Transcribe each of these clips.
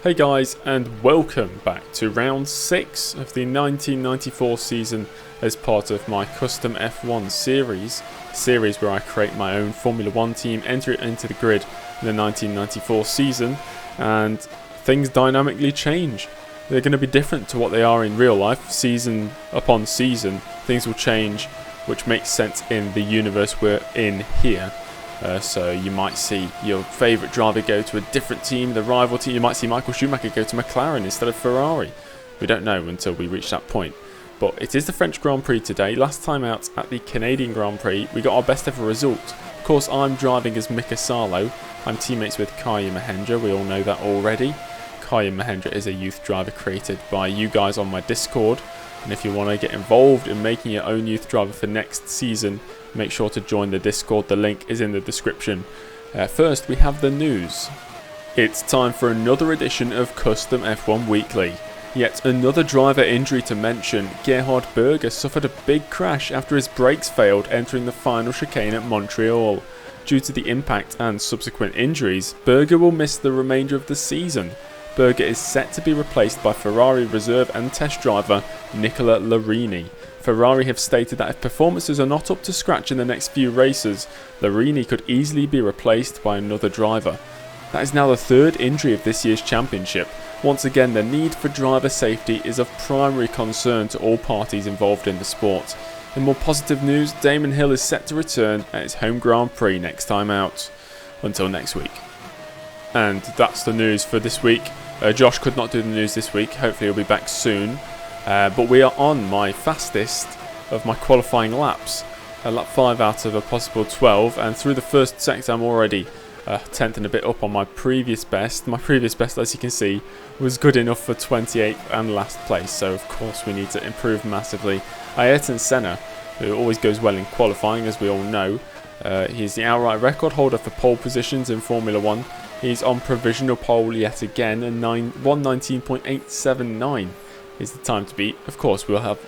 Hey guys, and welcome back to round 6 of the 1994 season as part of my custom F1 series where I create my own Formula 1 team, enter it into the grid in the 1994 season, and things dynamically change. They're going to be different to what they are in real life. Season upon season, things will change, which makes sense in the universe we're in here. So you might see your favourite driver go to a different team, the rival team. You might see Michael Schumacher go to McLaren instead of Ferrari. We don't know until we reach that point. But it is the French Grand Prix today. Last time out at the Canadian Grand Prix, we got our best ever result. Of course, I'm driving as Mika Salo. I'm teammates with Kaya Mahendra. We all know that already. Kaya Mahendra is a youth driver created by you guys on my Discord. And if you want to get involved in making your own youth driver for next season, make sure to join the Discord. The link is in the description. First, we have the news. It's time for another edition of Custom F1 Weekly. Yet another driver injury to mention. Gerhard Berger suffered a big crash after his brakes failed entering the final chicane at Montreal. Due to the impact and subsequent injuries, Berger will miss the remainder of the season. Berger is set to be replaced by Ferrari reserve and test driver Nicola Larini. Ferrari have stated that if performances are not up to scratch in the next few races, Larini could easily be replaced by another driver. That is now the third injury of this year's championship. Once again, the need for driver safety is of primary concern to all parties involved in the sport. In more positive news, Damon Hill is set to return at his home Grand Prix next time out. Until next week. And that's the news for this week. Josh could not do the news this week. Hopefully he'll be back soon. But we are on my fastest of my qualifying laps. Lap 5 out of a possible 12. And through the first sector I'm already a tenth and a bit up on my previous best. My previous best, as you can see, was good enough for 28th and last place. So of course we need to improve massively. Ayrton Senna, who always goes well in qualifying, as we all know. He's the outright record holder for pole positions in Formula 1. He's on provisional pole yet again, and 119.879 is the time to beat. Of course, we'll have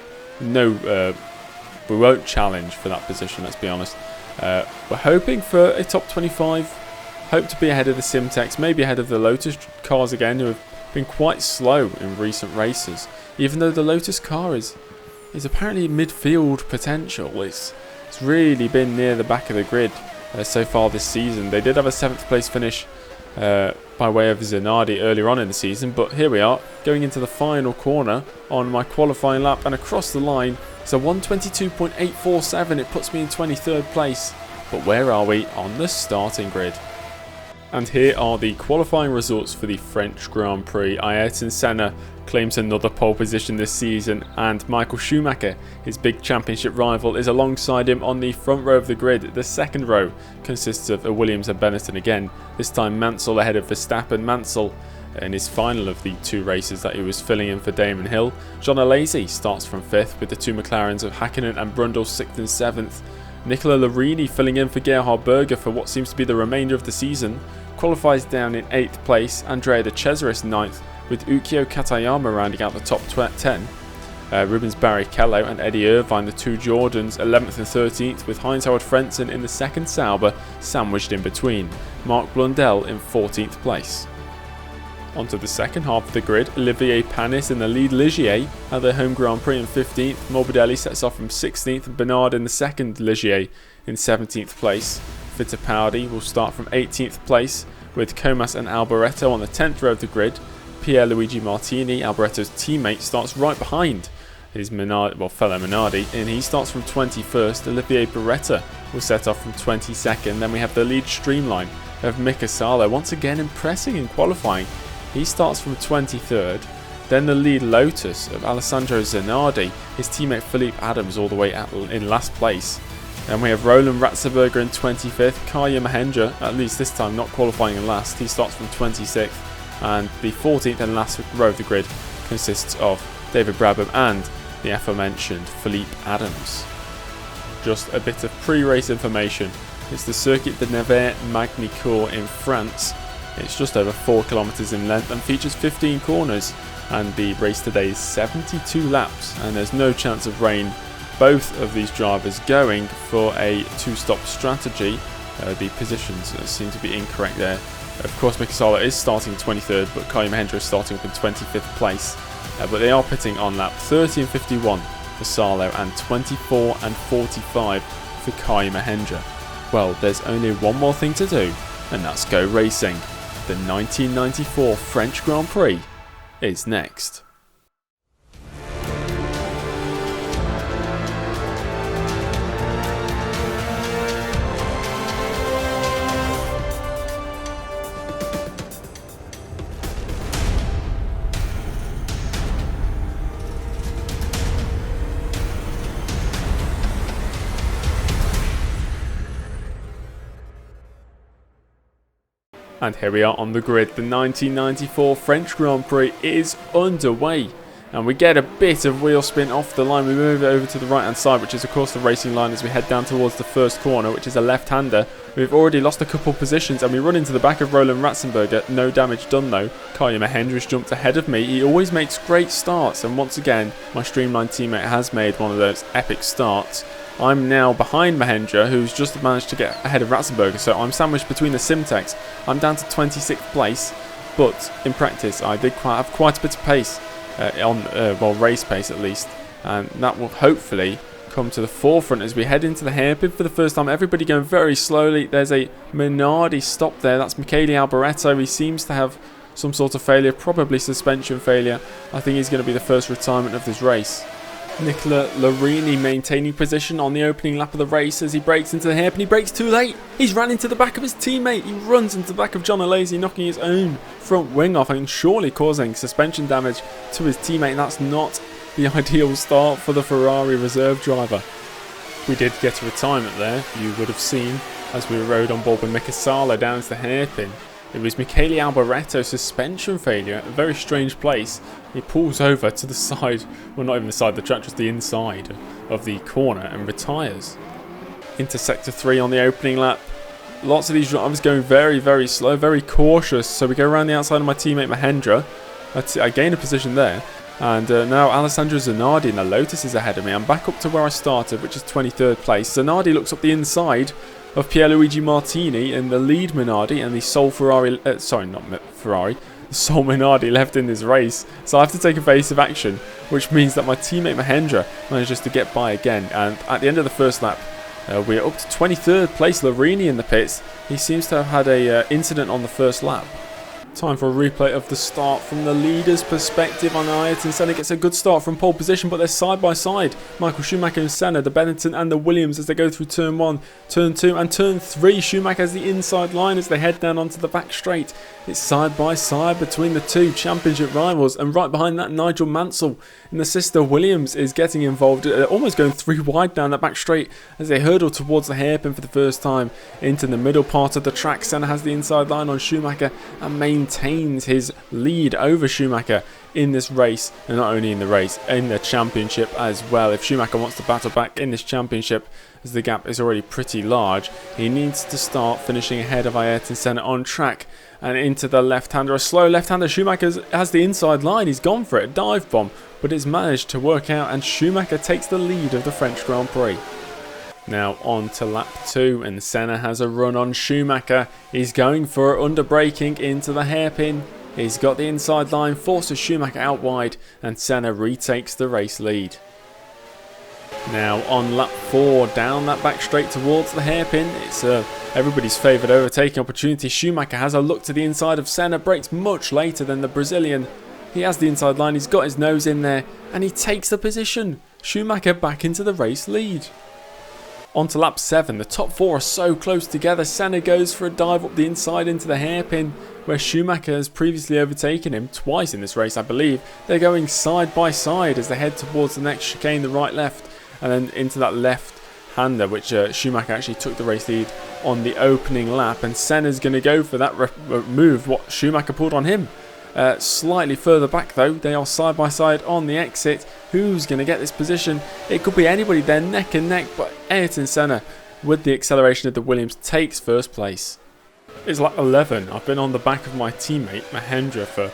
we won't challenge for that position, let's be honest. We're hoping for a top 25, hope to be ahead of the Simtex, maybe ahead of the Lotus cars again, who have been quite slow in recent races. Even though the Lotus car is apparently midfield potential, it's really been near the back of the grid so far this season. They did have a 7th place finish by way of Zanardi earlier on in the season, but here we are going into the final corner on my qualifying lap, and across the line it's a 122.847. It puts me in 23rd place, but where are we on the starting grid? And here are the qualifying results for the French Grand Prix. Ayrton Senna claims another pole position this season, and Michael Schumacher, his big championship rival, is alongside him on the front row of the grid. The second row consists of Williams and Benetton again, this time Mansell ahead of Verstappen. Mansell in his final of the 2 races that he was filling in for Damon Hill. John Alesi starts from 5th with the 2 McLarens of Hakkinen and Brundle 6th and 7th. Nicola Larini filling in for Gerhard Berger for what seems to be the remainder of the season. Qualifies down in 8th place. Andrea de Cesaris 9th, with Ukyo Katayama rounding out the top 10. Rubens Barrichello and Eddie Irvine, the 2 Jordans, 11th and 13th, with Heinz-Harald Frentzen in the 2nd Sauber sandwiched in between. Mark Blundell in 14th place. Onto the second half of the grid, Olivier Panis in the lead Ligier at their home Grand Prix in 15th. Morbidelli sets off from 16th, and Bernard in the second Ligier in 17th place. Fittipaldi will start from 18th place, with Comas and Alboreto on the 10th row of the grid. Pierluigi Martini, Alboretto's teammate, starts right behind his fellow Minardi, and he starts from 21st. Olivier Beretta will set off from 22nd. Then we have the lead streamline of Mika Salo, once again impressing in qualifying. He starts from 23rd. Then the lead Lotus of Alessandro Zanardi, his teammate Philippe Adams all the way in last place. Then we have Roland Ratzenberger in 25th, Kaya Mahendra, at least this time not qualifying in last, he starts from 26th. And the 14th and last row of the grid consists of David Brabham and the aforementioned Philippe Adams. Just a bit of pre-race information. It's the Circuit de Nevers-Magny-Cours in France. It's just over 4 kilometres in length and features 15 corners, and the race today is 72 laps, and there's no chance of rain. Both of these drivers going for a 2-stop strategy. The positions seem to be incorrect there. Of course, Mika Salo is starting 23rd, but Kaya Mahendra is starting up in 25th place. But they are pitting on lap 30 and 51 for Salo and 24 and 45 for Kaya Mahendra. Well, there's only one more thing to do, and that's go racing. The 1994 French Grand Prix is next. And here we are on the grid. The 1994 French Grand Prix is underway. And we get a bit of wheel spin off the line. We move it over to the right hand side, which is of course the racing line, as we head down towards the first corner, which is a left-hander. We've already lost a couple positions and we run into the back of Roland Ratzenberger. No damage done though. Kaya Mahendra has jumped ahead of me. He always makes great starts, and once again my Streamline teammate has made one of those epic starts. I'm now behind Mahendra, who's just managed to get ahead of Ratzenberger, so I'm sandwiched between the Simtex. I'm down to 26th place, but in practice I did have quite a bit of pace, race pace at least, and that will hopefully come to the forefront as we head into the hairpin for the first time. Everybody going very slowly. There's a Minardi stop there. That's Michele Alboreto. He seems to have some sort of failure, probably suspension failure. I think he's going to be the first retirement of this race. Nicola Larini maintaining position on the opening lap of the race as he breaks into the hairpin. He breaks too late. He's ran into the back of his teammate. He runs into the back of John Alesi, knocking his own front wing off and surely causing suspension damage to his teammate. And that's not the ideal start for the Ferrari reserve driver. We did get a retirement there, you would have seen, as we rode on board with Mika Salo down into the hairpin. It was Michele Alboreto, suspension failure at a very strange place. He pulls over to the side, well not even the side of the track, just the inside of the corner, and retires. Into sector 3 on the opening lap. Lots of these drivers going very, very slow, very cautious. So we go around the outside of my teammate Mahendra. I gain a position there. And now Alessandro Zanardi in the Lotus is ahead of me. I'm back up to where I started, which is 23rd place. Zanardi looks up the inside of Pierluigi Martini in the lead Minardi, and the sole Ferrari, the sole Minardi left in this race. So I have to take evasive action, which means that my teammate Mahendra manages to get by again. And at the end of the first lap, we're up to 23rd place. Larini in the pits. He seems to have had a incident on the first lap. Time for a replay of the start from the leader's perspective. On Ayrton Senna gets a good start from pole position, but they're side by side. Michael Schumacher and Senna, the Benetton and the Williams, as they go through turn 1, turn 2 and turn 3. Schumacher has the inside line as they head down onto the back straight. It's side by side between the two championship rivals, and right behind that Nigel Mansell in the sister Williams is getting involved, almost going 3 wide down that back straight as they hurdle towards the hairpin for the first time into the middle part of the track. Senna has the inside line on Schumacher and maintains his lead over Schumacher in this race, and not only in the race, in the championship as well. If Schumacher wants to battle back in this championship, as the gap is already pretty large, he needs to start finishing ahead of Ayrton Senna on track. And into the left-hander, a slow left-hander. Schumacher has the inside line. He's gone for it, a dive bomb, but it's managed to work out, and Schumacher takes the lead of the French Grand Prix. Now on to lap 2, and Senna has a run on Schumacher. He's going for it under braking into the hairpin. He's got the inside line, forces Schumacher out wide, and Senna retakes the race lead. Now on lap 4, down that back straight towards the hairpin, it's everybody's favourite overtaking opportunity. Schumacher has a look to the inside of Senna, brakes much later than the Brazilian. He has the inside line, he's got his nose in there, and he takes the position. Schumacher back into the race lead. On to lap 7, the top 4 are so close together. Senna goes for a dive up the inside into the hairpin, where Schumacher has previously overtaken him twice in this race, I believe. They're going side by side as they head towards the next chicane, the right-left, and then into that left-hander, which Schumacher actually took the race lead on the opening lap, and Senna's going to go for that move what Schumacher pulled on him. Slightly further back though, they are side by side on the exit. Who's going to get this position? It could be anybody, they're neck and neck, but Ayrton Senna, with the acceleration of the Williams, takes first place. It's lap 11. I've been on the back of my teammate Mahendra for,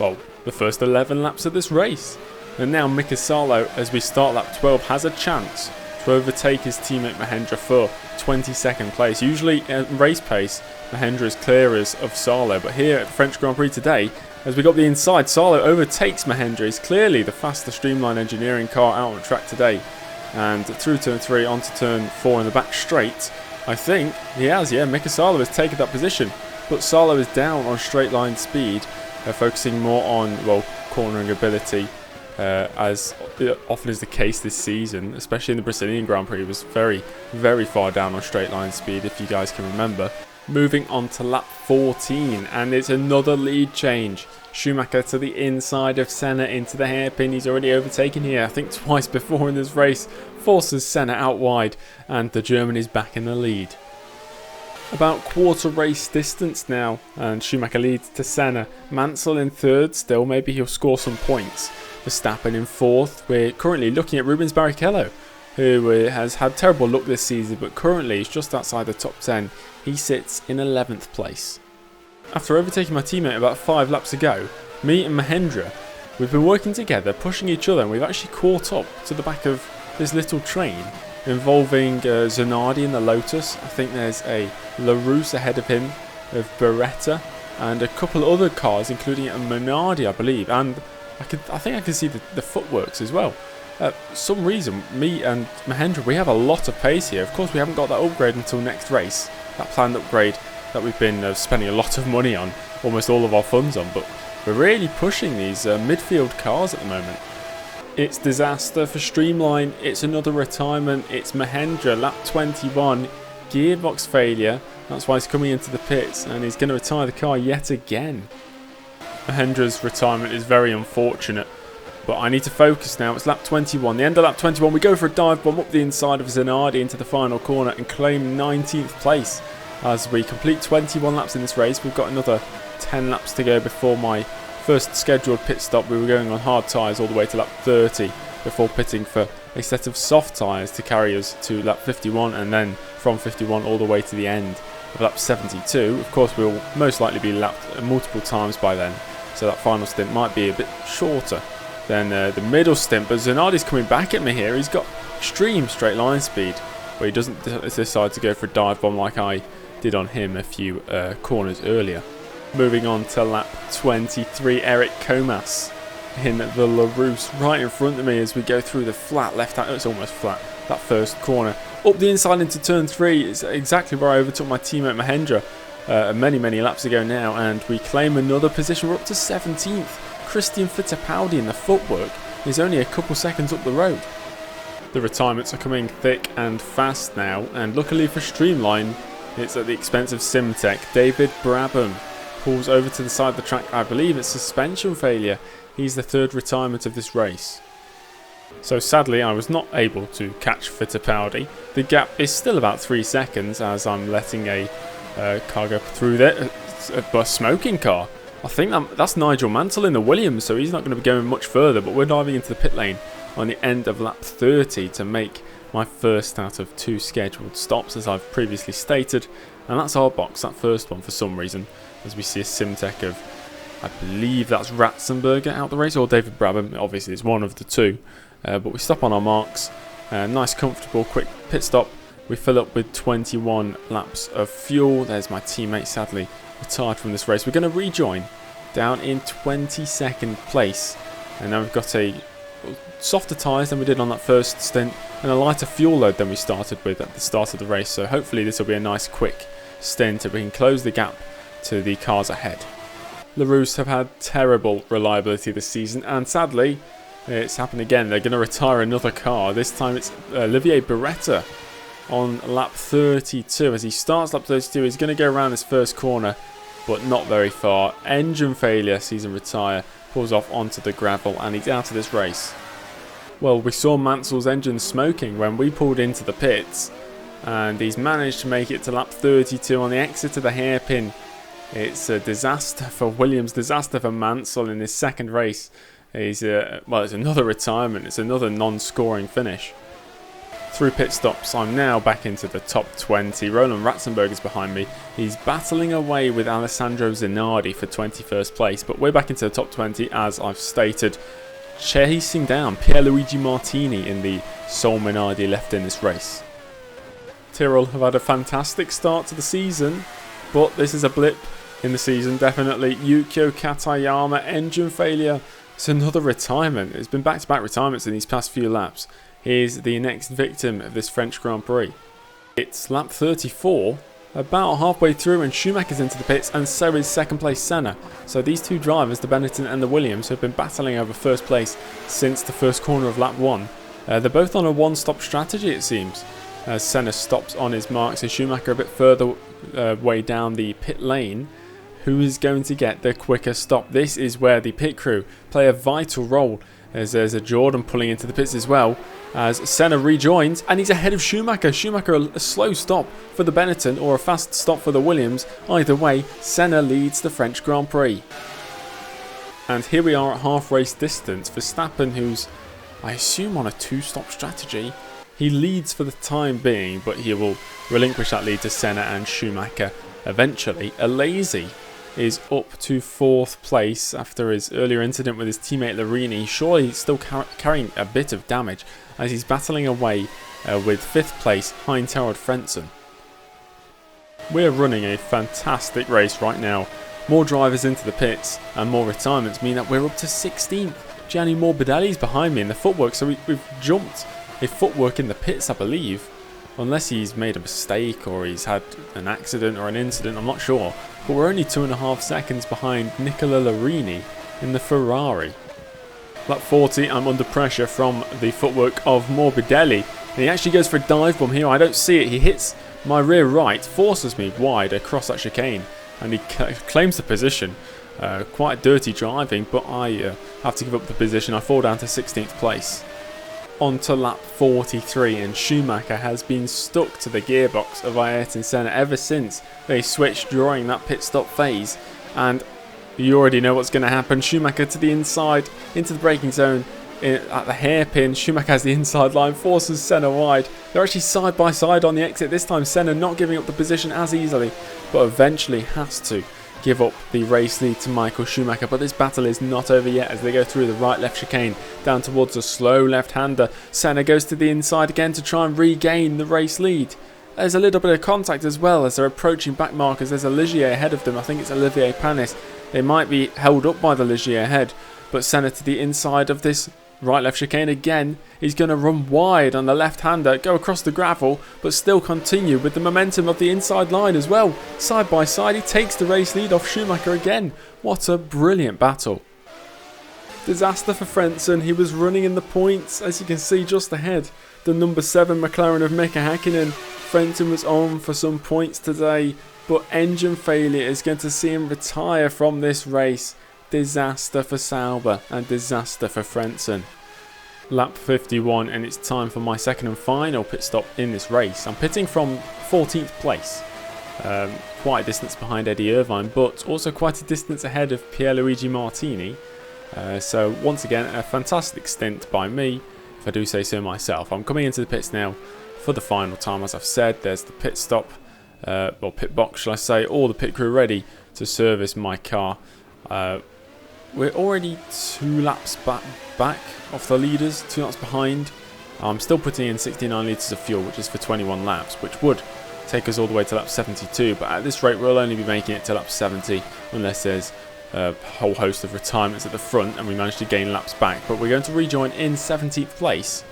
well, the first 11 laps of this race. And now Mika Salo, as we start lap 12, has a chance to overtake his teammate Mahendra for 22nd place. Usually at race pace, Mahendra is clearers of Salo, but here at the French Grand Prix today, as we got the inside, Salo overtakes Mahendra. He's clearly the faster Streamline Engineering car out on the track today. And through turn 3 onto turn 4 in the back straight, I think he has, yeah, Mika Salo has taken that position. But Salo is down on straight line speed, focusing more on, well, cornering ability, as often is the case this season, especially in the Brazilian Grand Prix. He was very, very far down on straight line speed, if you guys can remember. Moving on to lap 14, and it's another lead change. Schumacher to the inside of Senna into the hairpin. He's already overtaken here, I think twice before in this race. Forces Senna out wide, and the German is back in the lead. About quarter race distance now, and Schumacher leads to Senna. Mansell in third still, maybe he'll score some points. Verstappen in fourth. We're currently looking at Rubens Barrichello, who has had terrible luck this season, but currently is just outside the top 10. He sits in 11th place. After overtaking my teammate about 5 laps ago, me and Mahendra, we've been working together, pushing each other, and we've actually caught up to the back of this little train involving Zanardi in the Lotus. I think there's a LaRousse ahead of him, of Beretta, and a couple of other cars, including a Minardi, I believe, and I think I can see the footworks as well. Some reason, me and Mahendra, we have a lot of pace here. Of course, we haven't got that upgrade until next race, that planned upgrade that we've been spending a lot of money on, almost all of our funds on, but we're really pushing these midfield cars at the moment. It's disaster for Streamline, it's another retirement, it's Mahendra, lap 21, gearbox failure, that's why he's coming into the pits, and he's going to retire the car yet again. Mahendra's retirement is very unfortunate, but I need to focus now. It's lap 21, the end of lap 21, we go for a dive bomb up the inside of Zanardi into the final corner and claim 19th place. As we complete 21 laps in this race, we've got another 10 laps to go before my first scheduled pit stop. We were going on hard tyres all the way to lap 30 before pitting for a set of soft tyres to carry us to lap 51, and then from 51 all the way to the end of lap 72. Of course, we'll most likely be lapped multiple times by then, so that final stint might be a bit shorter than the middle stint. But Zanardi's coming back at me here. He's got extreme straight line speed, but he doesn't decide to go for a dive bomb like I did on him a few corners earlier. Moving on to lap 23, Eric Comas in the LaRousse right in front of me as we go through the flat left hand. It's almost flat, that first corner. Up the inside into turn 3 is exactly where I overtook my teammate Mahendra many laps ago now, and we claim another position. We're up to 17th. Christian Fittipaldi in the footwork is only a couple seconds up the road. The retirements are coming thick and fast now, and luckily for Streamline, it's at the expense of Simtech. David Brabham pulls over to the side of the track. I believe it's suspension failure. He's the third retirement of this race. So sadly, I was not able to catch Fittipaldi. The gap is still about 3 seconds as I'm letting a car go through there. A smoking car. I think that's Nigel Mansell in the Williams, so he's not going to be going much further, but we're diving into the pit lane on the end of lap 30 to make my first out of 2 scheduled stops, as I've previously stated, and that's our box, that first one for some reason, as we see a Simtech of, I believe that's Ratzenberger out the race, or David Brabham. Obviously it's one of the two, but we stop on our marks. Nice comfortable quick pit stop. We fill up with 21 laps of fuel. There's my teammate, sadly retired from this race. We're going to rejoin down in 22nd place, and now we've got a softer tyres than we did on that first stint, and a lighter fuel load than we started with at the start of the race. So hopefully this will be a nice quick stint and we can close the gap to the cars ahead. LaRousse have had terrible reliability this season, and sadly it's happened again. They're going to retire another car. This time it's Olivier Beretta on lap 32. As he starts lap 32, he's going to go around this first corner, but not very far. Engine failure sees him retire, pulls off onto the gravel, and he's out of this race. Well, we saw Mansell's engine smoking when we pulled into the pits, and he's managed to make it to lap 32 on the exit of the hairpin. It's a disaster for Williams, disaster for Mansell in his second race. He's well, it's another retirement, it's another non-scoring finish. Through pit stops, I'm now back into the top 20. Roland Ratzenberger is behind me. He's battling away with Alessandro Zanardi for 21st place, but we're back into the top 20 as I've stated. Chasing down Pierluigi Martini in the sole Minardi left in this race. Tyrrell have had a fantastic start to the season, but this is a blip in the season, definitely. Yukio Katayama, engine failure. It's another retirement. It's been back-to-back retirements in these past few laps. Here's the next victim of this French Grand Prix. It's lap 34, about halfway through, and Schumacher's into the pits, and so is second place Senna. So these two drivers, the Benetton and the Williams, have been battling over first place since the first corner of lap 1. They're both on a one-stop strategy, it seems. As Senna stops on his mark, so Schumacher a bit further way down the pit lane. Who is going to get the quicker stop? This is where the pit crew play a vital role, as there's a Jordan pulling into the pits as well, as Senna rejoins, and he's ahead of Schumacher. Schumacher a slow stop for the Benetton or a fast stop for the Williams. Either way, Senna leads the French Grand Prix. And here we are at half race distance. Verstappen, who's, I assume, on a two-stop strategy. He leads for the time being, but he will relinquish that lead to Senna and Schumacher eventually. Alesi is up to 4th place after his earlier incident with his teammate Larini. Surely he's still carrying a bit of damage as he's battling away with 5th place Heinz Harald Frentzen. We're running a fantastic race right now. More drivers into the pits and more retirements mean that we're up to 16th. Gianni Morbidelli's behind me in the footwork, so we've jumped a footwork in the pits, I believe. Unless he's made a mistake or he's had an accident or an incident, I'm not sure. But we're only 2.5 seconds behind Nicola Larini in the Ferrari. Lap 40, I'm under pressure from the footwork of Morbidelli. And he actually goes for a dive bomb here. I don't see it. He hits my rear right, forces me wide across that chicane. And he claims the position. Quite dirty driving, but I have to give up the position. I fall down to 16th place. On to lap 43, and Schumacher has been stuck to the gearbox of Ayrton Senna ever since they switched during that pit stop phase. And you already know what's going to happen. Schumacher to the inside, into the braking zone at the hairpin. Schumacher has the inside line, forces Senna wide. They're actually side by side on the exit this time. Senna not giving up the position as easily, but eventually has to give up the race lead to Michael Schumacher. But this battle is not over yet as they go through the right-left chicane down towards a slow left-hander. Senna goes to the inside again to try and regain the race lead. There's a little bit of contact as well as they're approaching back markers. There's a Ligier ahead of them. I think it's Olivier Panis. They might be held up by the Ligier ahead, but Senna to the inside of this right-left chicane again. He's going to run wide on the left-hander, go across the gravel, but still continue with the momentum of the inside line as well. Side by side, he takes the race lead off Schumacher again. What a brilliant battle. Disaster for Frentzen. He was running in the points, as you can see just ahead. The number 7 McLaren of Mika Häkkinen. Frentzen was on for some points today, but engine failure is going to see him retire from this race. Disaster for Sauber and disaster for Frentzen. Lap 51, and it's time for my second and final pit stop in this race. I'm pitting from 14th place. Quite a distance behind Eddie Irvine, but also quite a distance ahead of Pierluigi Martini. So once again, a fantastic stint by me, if I do say so myself. I'm coming into the pits now for the final time. As I've said, there's the pit stop, or pit box shall I say, all the pit crew ready to service my car. We're already 2 laps back off the leaders, 2 laps behind. I'm still putting in 69 litres of fuel, which is for 21 laps, which would take us all the way to lap 72. But at this rate, we'll only be making it to lap 70 unless there's a whole host of retirements at the front and we manage to gain laps back. But we're going to rejoin in 17th place,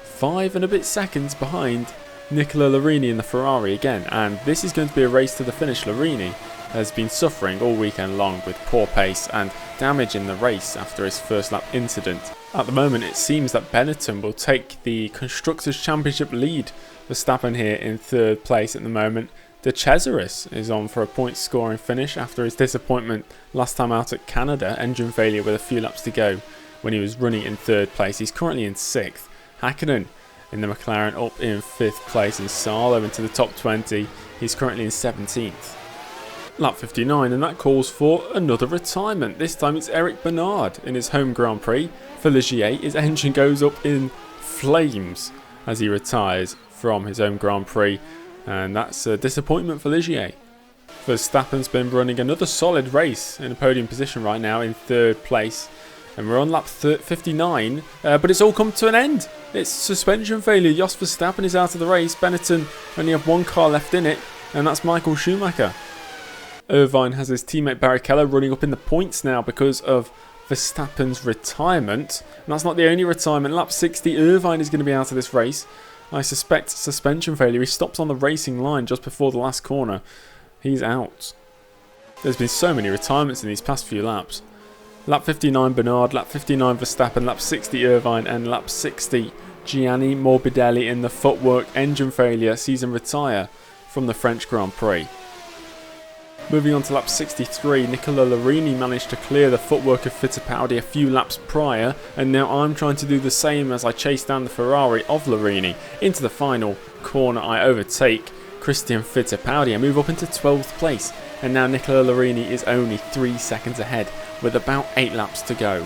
5 and a bit seconds behind Nicola Larini in the Ferrari again. And this is going to be a race to the finish. Larini has been suffering all weekend long with poor pace and damage in the race after his first lap incident. At the moment, it seems that Benetton will take the Constructors' Championship lead. Verstappen here in 3rd place at the moment. De Cesaris is on for a point scoring finish after his disappointment last time out at Canada. Engine failure with a few laps to go when he was running in 3rd place. He's currently in 6th. Häkkinen in the McLaren up in 5th place, and Salo into the top 20. He's currently in 17th. Lap 59, and that calls for another retirement. This time it's Eric Bernard in his home Grand Prix for Ligier. His engine goes up in flames as he retires from his home Grand Prix, and that's a disappointment for Ligier. Verstappen's been running another solid race in a podium position right now in 3rd place. And we're on lap 59, but it's all come to an end. It's suspension failure. Jos Verstappen is out of the race. Benetton only have one car left in it, and that's Michael Schumacher. Irvine has his teammate Barrichello running up in the points now because of Verstappen's retirement. And that's not the only retirement. Lap 60, Irvine is going to be out of this race. I suspect suspension failure. He stops on the racing line just before the last corner. He's out. There's been so many retirements in these past few laps. Lap 59 Bernard, lap 59 Verstappen, lap 60 Irvine, and lap 60 Gianni Morbidelli in the footwork engine failure sees him retire from the French Grand Prix. Moving on to lap 63, Nicola Larini managed to clear the footwork of Fittipaldi a few laps prior, and now I'm trying to do the same as I chase down the Ferrari of Larini. Into the final corner I overtake Christian Fittipaldi and move up into 12th place, and now Nicola Larini is only 3 seconds ahead with about 8 laps to go.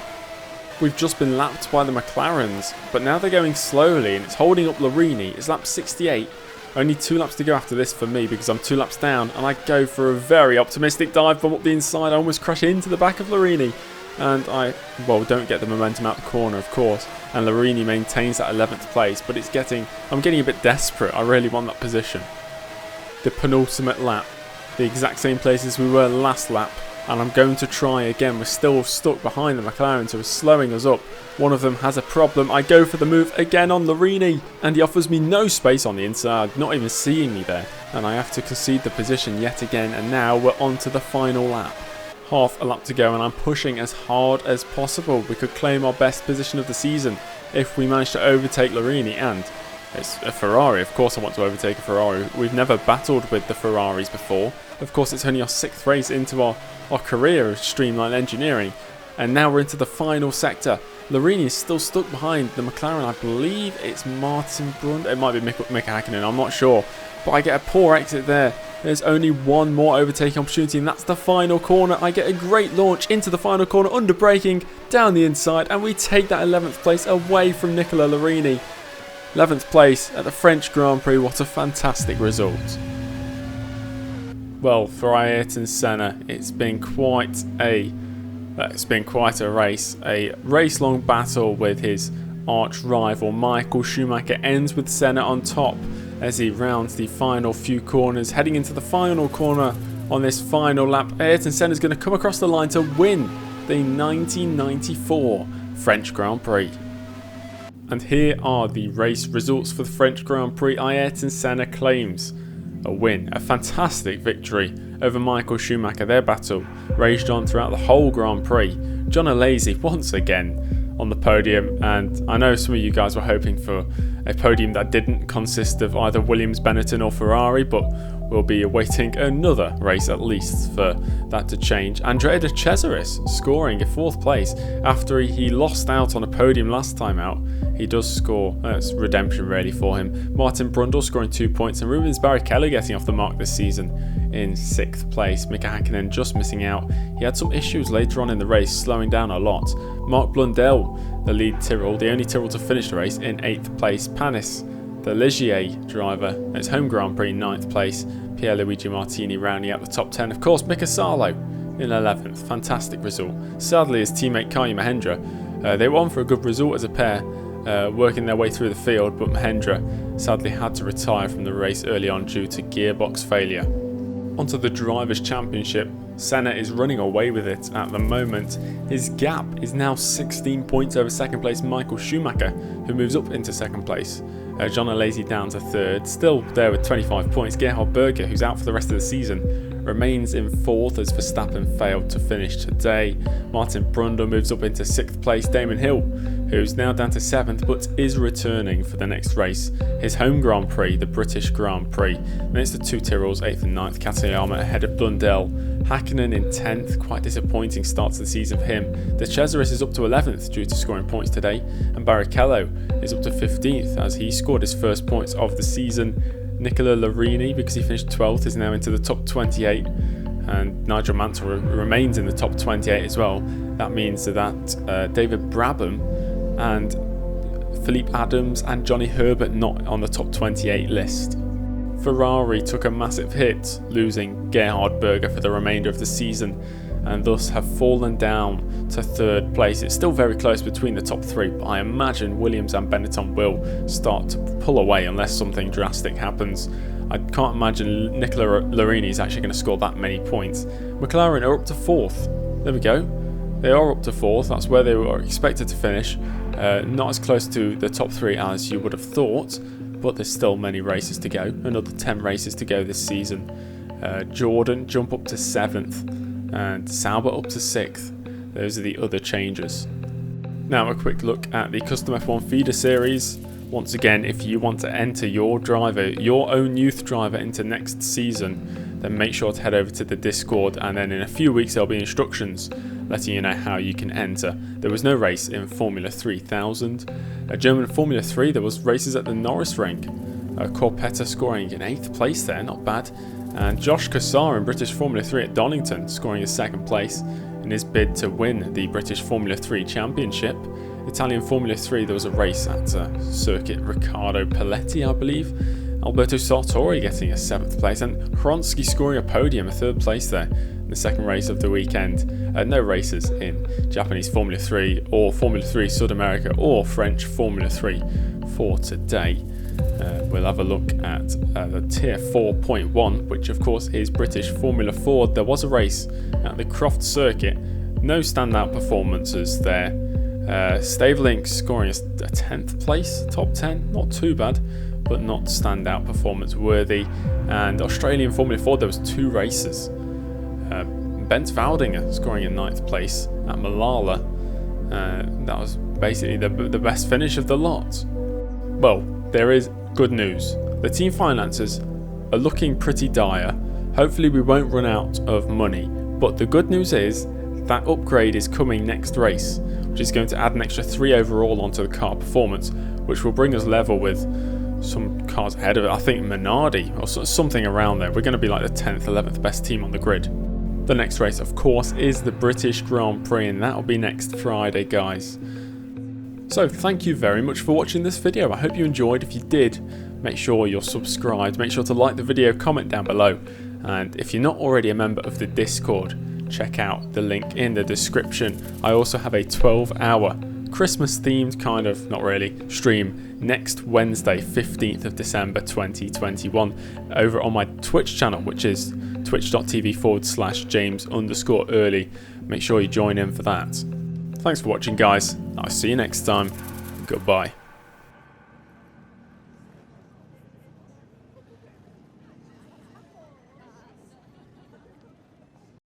We've just been lapped by the McLarens, but now they're going slowly and it's holding up Larini. It's lap 68. Only 2 laps to go after this for me because I'm 2 laps down, and I go for a very optimistic dive bomb up the inside. I almost crash into the back of Larini, and I don't get the momentum out the corner, of course, and Larini maintains that 11th place, but I'm getting a bit desperate. I really want that position. The penultimate lap, the exact same place as we were last lap, and I'm going to try again. We're still stuck behind the McLaren, so it's slowing us up. One of them has a problem. I go for the move again on Larini, and he offers me no space on the inside, not even seeing me there, and I have to concede the position yet again, and now we're on to the final lap. Half a lap to go, and I'm pushing as hard as possible. We could claim our best position of the season if we manage to overtake Larini, and it's a Ferrari. Of course I want to overtake a Ferrari. We've never battled with the Ferraris before. Of course it's only our 6th race into our career of Streamline Engineering. And now we're into the final sector. Larini is still stuck behind the McLaren. I believe it's Martin Brundle. It might be Mika Hakkinen, I'm not sure. But I get a poor exit there. There's only one more overtaking opportunity, and that's the final corner. I get a great launch into the final corner, under braking, down the inside, and we take that 11th place away from Nicola Larini. 11th place at the French Grand Prix. What a fantastic result. Well, for Ayrton Senna, it's been quite a race. A race-long battle with his arch-rival Michael Schumacher ends with Senna on top as he rounds the final few corners. Heading into the final corner on this final lap, Ayrton Senna is going to come across the line to win the 1994 French Grand Prix. And here are the race results for the French Grand Prix. Ayrton Senna claims a win, a fantastic victory over Michael Schumacher. Their battle raged on throughout the whole Grand Prix. John Alesi once again on the podium, and I know some of you guys were hoping for a podium that didn't consist of either Williams, Benetton or Ferrari, but we'll be awaiting another race at least for that to change. Andrea De Cesaris scoring a 4th place after he lost out on a podium last time out. He does score. That's redemption really for him. Martin Brundle scoring 2 points, and Rubens Barrichello getting off the mark this season in 6th place. Mika Hakkinen just missing out. He had some issues later on in the race, slowing down a lot. Mark Blundell, the lead Tyrrell, the only Tyrrell to finish the race, in 8th place. Panis, the Ligier driver, at his home Grand Prix, 9th place. Pierluigi Martini rounding out the top 10. Of course, Mika Salo in 11th. Fantastic result. Sadly, his teammate Kaya Mahendra, they were on for a good result as a pair, working their way through the field, but Mahendra sadly had to retire from the race early on due to gearbox failure. Onto the Drivers' Championship. Senna is running away with it at the moment. His gap is now 16 points over 2nd place Michael Schumacher, who moves up into 2nd place. John Alesi down to 3rd, still there with 25 points. Gerhard Berger, who's out for the rest of the season, remains in 4th as Verstappen failed to finish today. Martin Brundle moves up into 6th place. Damon Hill, who's now down to 7th but is returning for the next race, his home Grand Prix, the British Grand Prix. Then it's the 2 Tyrrells, 8th and 9th. Katayama ahead of Blundell. Hakkinen in 10th, quite disappointing start to the season for him. De Cesaris is up to 11th due to scoring points today, and Barrichello is up to 15th as he scored his first points of the season. Nicola Larini, because he finished 12th, is now into the top 28, and Nigel Mansell remains in the top 28 as well. That means that David Brabham and Philippe Adams and Johnny Herbert not on the top 28 list. Ferrari took a massive hit, losing Gerhard Berger for the remainder of the season, and thus have fallen down to 3rd place. It's still very close between the top 3, but I imagine Williams and Benetton will start to pull away unless something drastic happens. I can't imagine Nicola Larini is actually going to score that many points. McLaren are up to 4th. There we go. They are up to 4th. That's where they were expected to finish. Not as close to the top 3 as you would have thought, but there's still many races to go. Another 10 races to go this season. Jordan jump up to 7th and Sauber up to 6th. Those are the other changes. Now a quick look at the Custom F1 feeder series. Once again, if you want to enter your driver, your own youth driver, into next season, then make sure to head over to the Discord, and then in a few weeks there'll be instructions letting you know how you can enter. There was no race in Formula 3000. German Formula 3, there was races at the Norris Ring. Corpetta scoring in 8th place there, not bad. And Josh Cassar in British Formula 3 at Donington scoring in 2nd place in his bid to win the British Formula 3 Championship. Italian Formula 3, there was a race at Circuit Riccardo Paletti, I believe. Alberto Sartori getting a 7th place, and Hronsky scoring a podium, a 3rd place there in the 2nd race of the weekend. No races in Japanese Formula 3 or Formula 3 Sud America or French Formula 3 for today. We'll have a look at the Tier 4.1, which of course is British Formula 4. There was a race at the Croft Circuit. No standout performances there. Stavelink scoring a 10th place, top 10, not too bad, but not standout performance worthy. And Australian Formula 4, there was 2 races. Bent Valdinger scoring in 9th place at Malala. That was basically the best finish of the lot. Well, there is good news. The team finances are looking pretty dire. Hopefully we won't run out of money, but the good news is that upgrade is coming next race, which is going to add an extra 3 overall onto the car performance, which will bring us level with some cars ahead of it. I think Minardi or something around there. We're going to be like the 10th, 11th best team on the grid. The next race, of course, is the British Grand Prix, and that will be next Friday, guys. So thank you very much for watching this video. I hope you enjoyed. If you did, make sure you're subscribed. Make sure to like the video, comment down below. And if you're not already a member of the Discord, check out the link in the description. I also have a 12-hour Christmas themed kind of, not really, stream next Wednesday, 15th of December 2021 over on my Twitch channel, which is twitch.tv/James_early. Make sure you join in for that. Thanks for watching, guys. I'll see you next time. Goodbye.